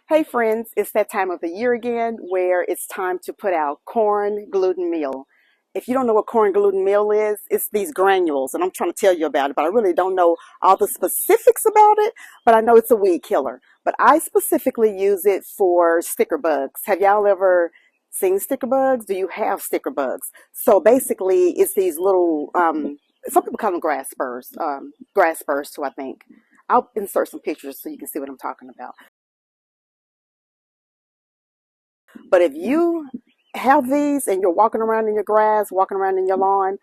Hey friends, it's that time of the year again where it's time to put out corn gluten meal. If you don't know what corn gluten meal is, it's these granules, and I'm trying to tell you about it, but I really don't know all the specifics about it, but I know it's a weed killer. But I specifically use it for sticker bugs. Have y'all ever seen sticker bugs? Do you have sticker bugs? So basically, it's these little, some people call them grass spurs too, I think. I'll insert some pictures so you can see what I'm talking about. But if you have these and you're walking around in your grass, walking around in your lawn,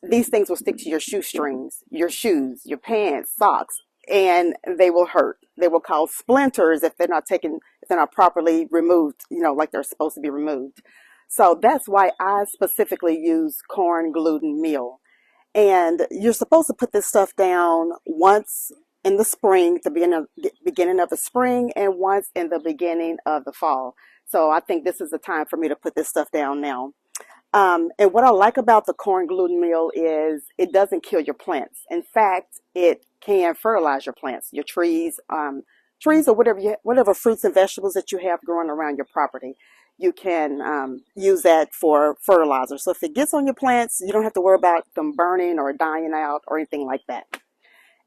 these things will stick to your shoestrings, your shoes, your pants, socks, and they will hurt. They will cause splinters if they're not properly removed, like they're supposed to be removed. So that's why I specifically use corn gluten meal. And you're supposed to put this stuff down once in the spring, the beginning of the spring, and once in the beginning of the fall. So I think this is the time for me to put this stuff down now. And what I like about the corn gluten meal is it doesn't kill your plants. In fact, it can fertilize your plants, your trees or whatever fruits and vegetables that you have growing around your property. You can use that for fertilizer. So if it gets on your plants, you don't have to worry about them burning or dying out or anything like that.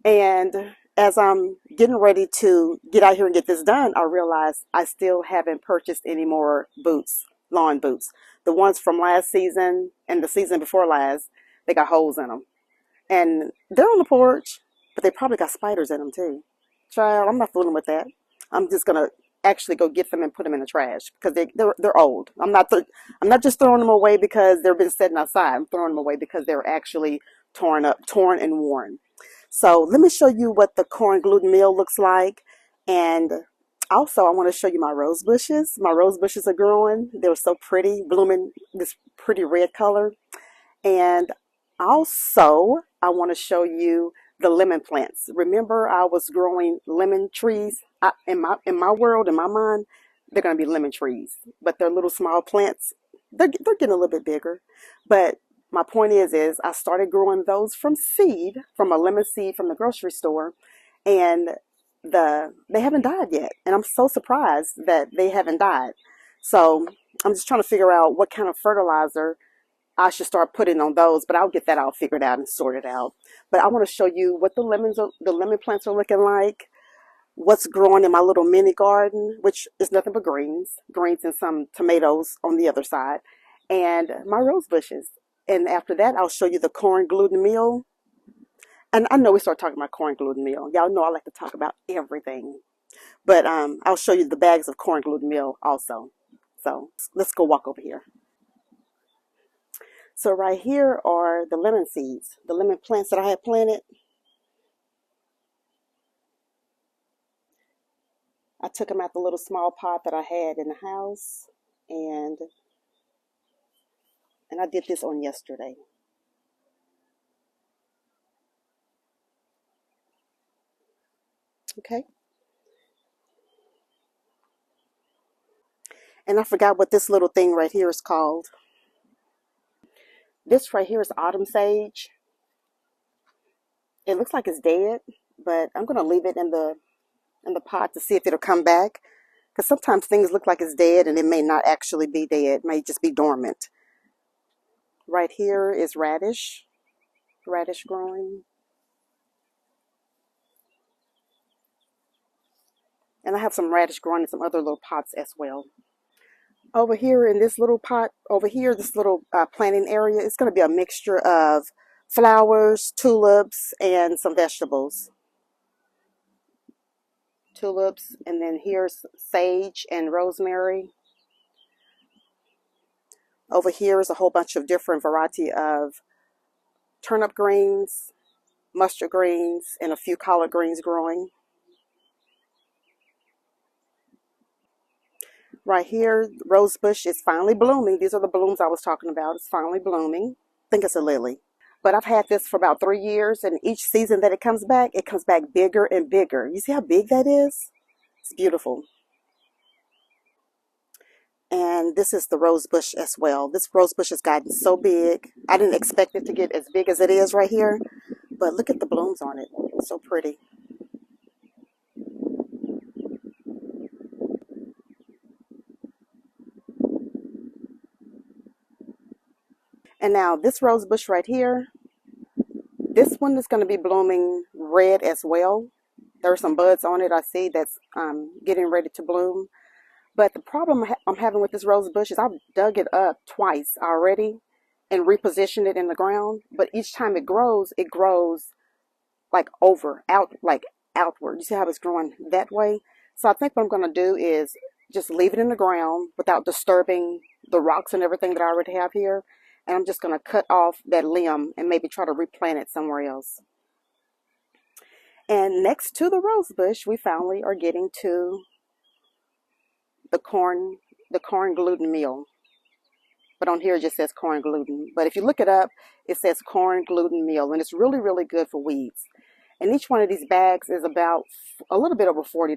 And as I'm getting ready to get out here and get this done, I realized I still haven't purchased any more boots, lawn boots. The ones from last season and the season before last, they got holes in them. And they're on the porch, but they probably got spiders in them too. Child, I'm not fooling with that. I'm just going to actually go get them and put them in the trash because they're old. I'm not just throwing them away because they've been sitting outside. I'm throwing them away because they're actually torn and worn. So let me show you what the corn gluten meal looks like. And also I want to show you my rose bushes. My rose bushes are growing. They're so pretty, blooming this pretty red color. And also I want to show you the lemon plants. Remember I was growing lemon trees. In my world, in my mind, they're going to be lemon trees. But they're little small plants. They're getting a little bit bigger. But my point is I started growing those from a lemon seed from the grocery store, and they haven't died yet. And I'm so surprised that they haven't died. So I'm just trying to figure out what kind of fertilizer I should start putting on those, but I'll get that all figured out and sorted out. But I want to show you what the lemon plants are looking like, what's growing in my little mini garden, which is nothing but greens and some tomatoes on the other side, and my rose bushes. And after that, I'll show you the corn gluten meal. And I know we start talking about corn gluten meal. Y'all know I like to talk about everything. But I'll show you the bags of corn gluten meal also. So let's go walk over here. So right here are the lemon seeds, the lemon plants that I had planted. I took them out the little small pot that I had in the house, and I did this on yesterday. Okay. And I forgot what this little thing right here is called. This right here is autumn sage. It looks like it's dead, but I'm going to leave it in the pot to see if it'll come back. Because sometimes things look like it's dead and it may not actually be dead. It may just be dormant. Right here is radish growing. And I have some radish growing in some other little pots as well. Over here in this little pot, this little planting area, it's going to be a mixture of flowers, tulips, and some vegetables. Tulips, and then here's sage and rosemary. Over here is a whole bunch of different variety of turnip greens, mustard greens, and a few collard greens growing. Right here, rose bush is finally blooming. These are the blooms I was talking about. It's finally blooming. I think it's a lily. But I've had this for about 3 years, and each season that it comes back bigger and bigger. You see how big that is? It's beautiful. And this is the rose bush as well. This rose bush has gotten so big. I didn't expect it to get as big as it is right here, but look at the blooms on it. It's so pretty. And now this rose bush right here, this one is going to be blooming red as well. There are some buds on it I see that's getting ready to bloom. But the problem I'm having with this rose bush is I've dug it up twice already and repositioned it in the ground. But each time it grows like like outward. You see how it's growing that way? So I think what I'm going to do is just leave it in the ground without disturbing the rocks and everything that I already have here. And I'm just going to cut off that limb and maybe try to replant it somewhere else. And next to the rose bush, we finally are getting to the corn gluten meal. But on here it just says corn gluten. But if you look it up, it says corn gluten meal, and it's really, really good for weeds. And each one of these bags is about a little bit over $40.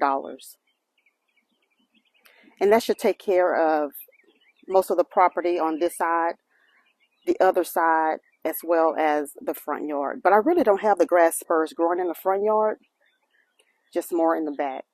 And that should take care of most of the property on this side, the other side, as well as the front yard. But I really don't have the grass spurs growing in the front yard, just more in the back.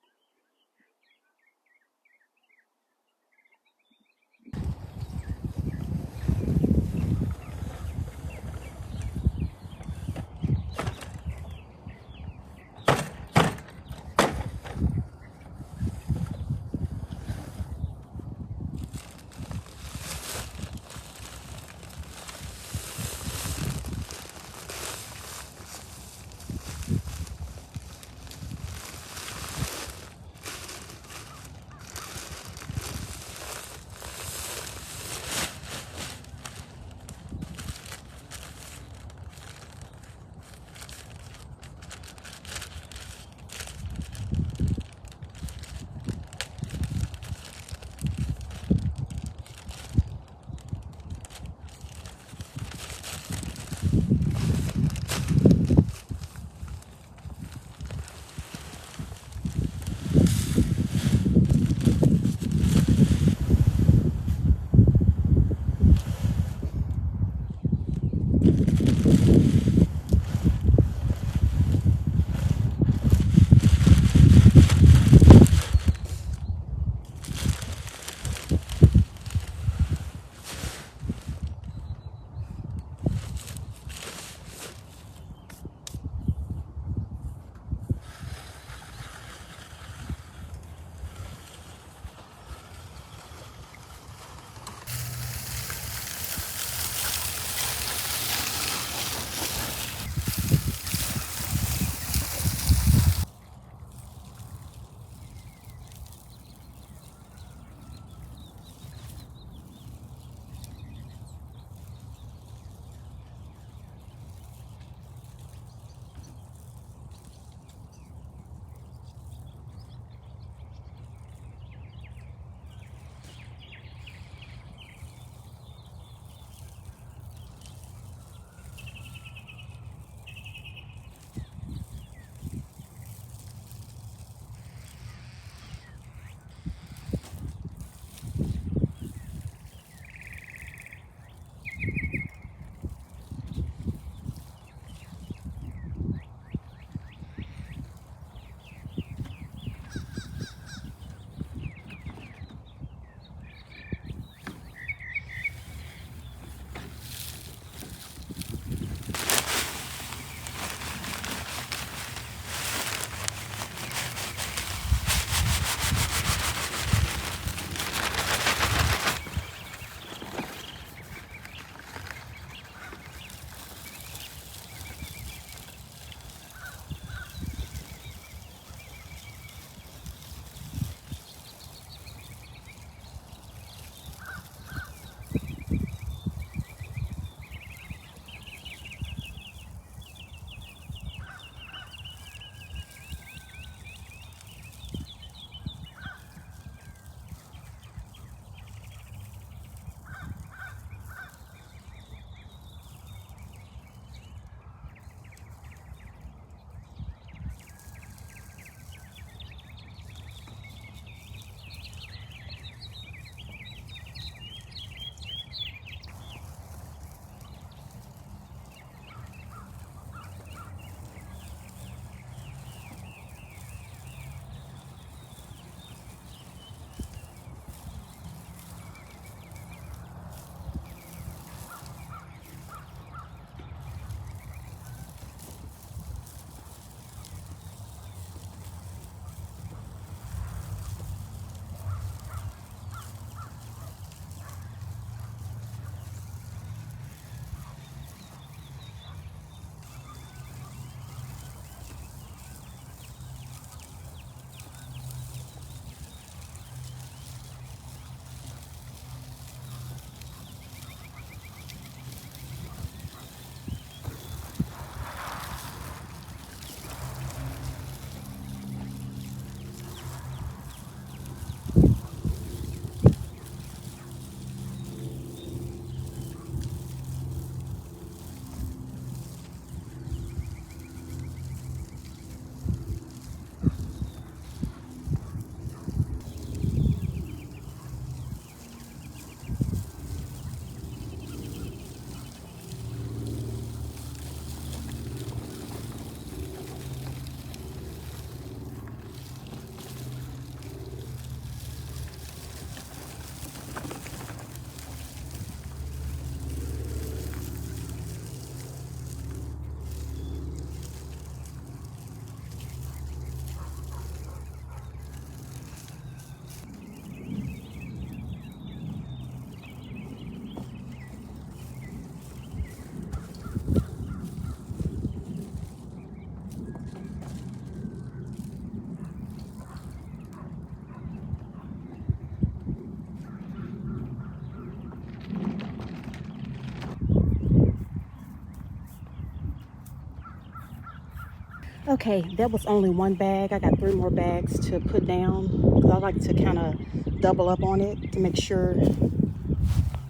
Okay, that was only one bag. I got 3 more bags to put down because I like to kind of double up on it to make sure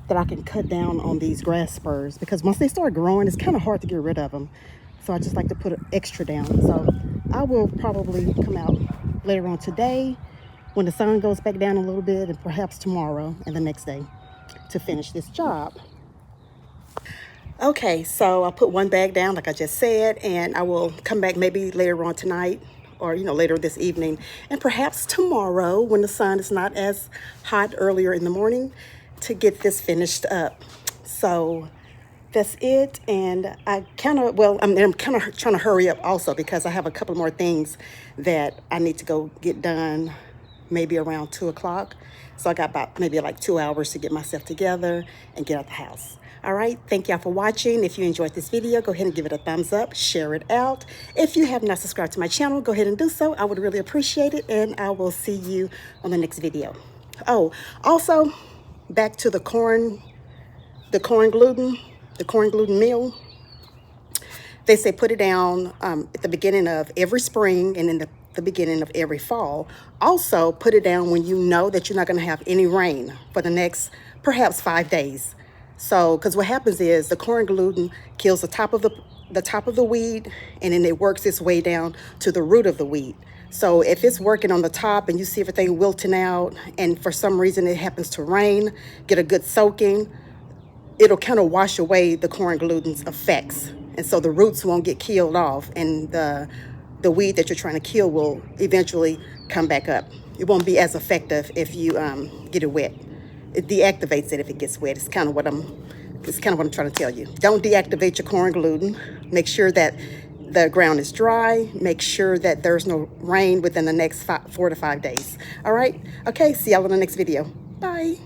that I can cut down on these grass spurs, because once they start growing, it's kind of hard to get rid of them. So I just like to put an extra down. So I will probably come out later on today when the sun goes back down a little bit, and perhaps tomorrow and the next day to finish this job. Okay, so I'll put one bag down, like I just said, and I will come back maybe later on tonight or, later this evening, and perhaps tomorrow when the sun is not as hot earlier in the morning to get this finished up. So that's it. And I kind of, well, I'm kind of trying to hurry up also because I have a couple more things that I need to go get done maybe around 2 o'clock. So I got about maybe like 2 hours to get myself together and get out the house. All right, thank y'all for watching. If you enjoyed this video, go ahead and give it a thumbs up, share it out. If you have not subscribed to my channel, go ahead and do so. I would really appreciate it, and I will see you on the next video. Oh, also, back to the corn gluten, the corn gluten meal. They say put it down at the beginning of every spring and in the beginning of every fall. Also, put it down when you know that you're not going to have any rain for the next perhaps 5 days. So, because what happens is the corn gluten kills the top of the weed, and then it works its way down to the root of the weed. So if it's working on the top and you see everything wilting out, and for some reason it happens to rain, get a good soaking, it'll kind of wash away the corn gluten's effects, and so the roots won't get killed off, and the weed that you're trying to kill will eventually come back up. It won't be as effective if you get it wet. It deactivates it if it gets wet. It's kind of what I'm trying to tell you. Don't deactivate your corn gluten. Make sure that the ground is dry. Make sure that there's no rain within the next 4 to 5 days. All right. Okay. See y'all in the next video. Bye.